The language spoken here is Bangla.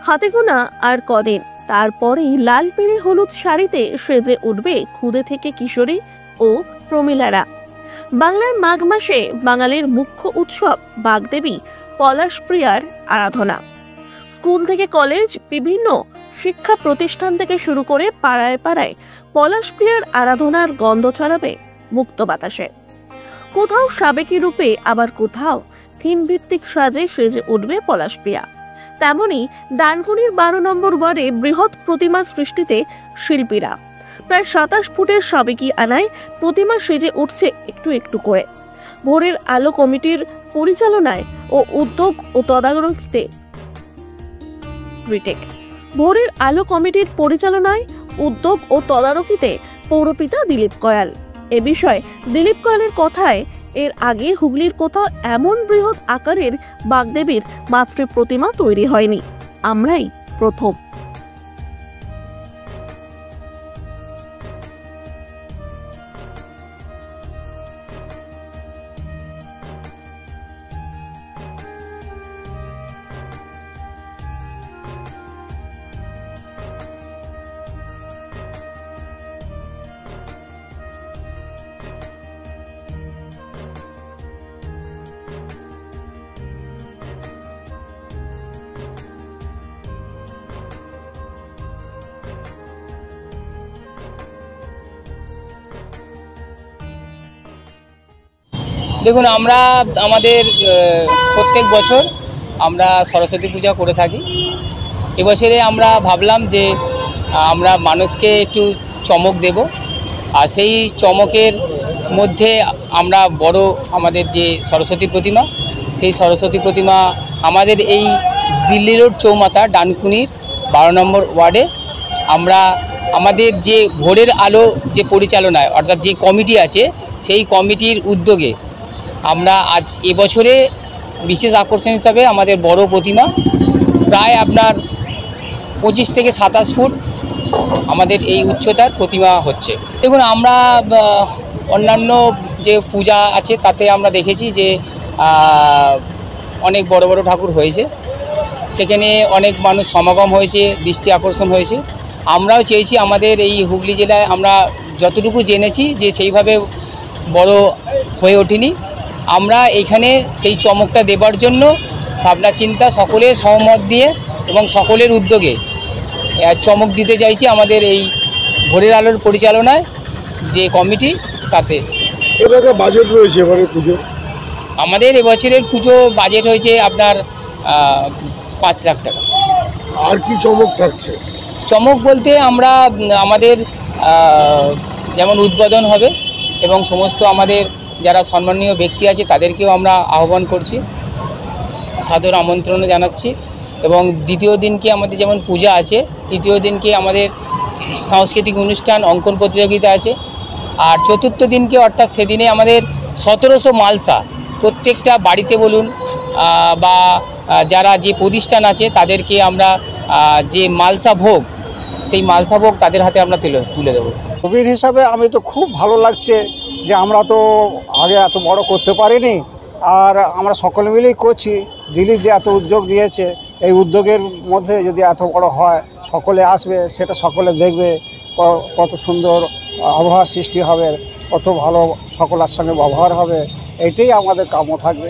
হাতে গোনা আর কদিন, তারপরেই লাল পেড়ে হলুদ শাড়িতে সেজে উঠবে খুদে থেকে কিশোরী ও প্রমীলারা। বাংলার মাঘ মাসে বাঙালির মুখ্য উৎসব বাগদেবী পলাশপ্রিয়ার আরাধনা। স্কুল থেকে কলেজ, বিভিন্ন শিক্ষা প্রতিষ্ঠান থেকে শুরু করে পাড়ায় পাড়ায় পলাশপ্রিয়ার আরাধনার গন্ধ ছড়াবে মুক্ত বাতাসে। কোথাও সাবেকি রূপে, আবার কোথাও থিম ভিত্তিক সাজে সেজে উঠবে পলাশপ্রিয়া। তেমনি ডানকুনির 12 নম্বর ওয়ার্ডে বৃহৎ প্রতিমা সৃষ্টিতে শিল্পীরা প্রায় 27 ফুটের সাবেকি আনায় প্রতিমা সেজে উঠছে একটু একটু করে। ভোরের আলো কমিটির পরিচালনায় ও উদ্যোগ ও তদারকিতে ভোরের আলো কমিটির পরিচালনায় উদ্যোগ ও তদারকিতে পৌরপিতা দিলীপ কয়াল। এ বিষয়ে দিলীপ কয়ালের কথায়, এর আগে হুগলির কোথাও এমন বৃহৎ আকারের বাগদেবীর মাতৃ প্রতিমা তৈরি হয়নি, আমরাই প্রথম। দেখুন, আমরা আমাদের প্রত্যেক বছর আমরা সরস্বতী পূজা করে থাকি। এবছরে আমরা ভাবলাম যে আমরা মানুষকে একটু চমক দেব, আর সেই চমকের মধ্যে আমরা বড় আমাদের যে সরস্বতী প্রতিমা, সেই সরস্বতী প্রতিমা আমাদের এই দিল্লি রোড চৌমাথা ডানকুনির 12 নম্বর ওয়ার্ডে আমরা আমাদের যে ভোরের আলো যে পরিচালনায়, অর্থাৎ যে কমিটি আছে, সেই কমিটির উদ্যোগে আমরা আজ এবছরে বিশেষ আকর্ষণ হিসাবে আমাদের বড় প্রতিমা প্রায় আপনার 25 থেকে 27 ফুট আমাদের এই উচ্চতার প্রতিমা হচ্ছে। দেখুন, আমরা অন্যান্য যে পূজা আছে তাতে আমরা দেখেছি যে অনেক বড় বড় ঠাকুর হয়েছে, সেখানে অনেক মানুষ সমাগম হয়েছে, দৃষ্টি আকর্ষণ হয়েছে। আমরাও চেয়েছি আমাদের এই হুগলি জেলায় আমরা যতটুকু জেনেছি যে সেইভাবে বড় হয়ে ওঠেনি। আমরা এইখানে সেই চমকটা দেবার জন্য ভাবনা চিন্তা সকলের সহমত দিয়ে এবং সকলের উদ্যোগে চমক দিতে চাইছি আমাদের এই ভোরের আলোর পরিচালনায় যে কমিটি, তাতে। এবারে বাজেট রয়েছে এবারে পুজো, আমাদের এবছরের পুজো বাজেট হয়েছে আপনার 5 লাখ টাকা। আর কি চমক থাকছে? চমক বলতে আমরা আমাদের যেমন উদ্বোধন হবে এবং সমস্ত আমাদের যারা সম্মানীয় ব্যক্তি আছে তাদেরকেও আমরা আহ্বান করছি, সাদর আমন্ত্রণ জানাচ্ছি। এবং দ্বিতীয় দিনকে আমাদের যেমন পূজা আছে, তৃতীয় দিনকে আমাদের সাংস্কৃতিক অনুষ্ঠান, অঙ্কন প্রতিযোগিতা আছে। আর চতুর্থ দিনকে, অর্থাৎ সেদিনে আমাদের 1700 মালসা প্রত্যেকটা বাড়িতে বলুন বা যারা যে প্রতিষ্ঠান আছে তাদেরকে আমরা যে মালসা ভোগ, সেই মালসা ভোগ তাদের হাতে আমরা তুলে দেবো। কবির হিসাবে আমি তো খুব ভালো লাগছে যে আমরা তো আগে এত বড় করতে পারিনি, আর আমরা সকলে মিলেই করছি। দিলীপ যে এত উদ্যোগ নিয়েছে, এই উদ্যোগের মধ্যে যদি এত বড় হয়, সকলে আসবে, সেটা সকলে দেখবে, কত সুন্দর আবহাওয়ার সৃষ্টি হবে, কত ভালো সকলের সঙ্গে ব্যবহার হবে, এটাই আমাদের কাম্য থাকবে।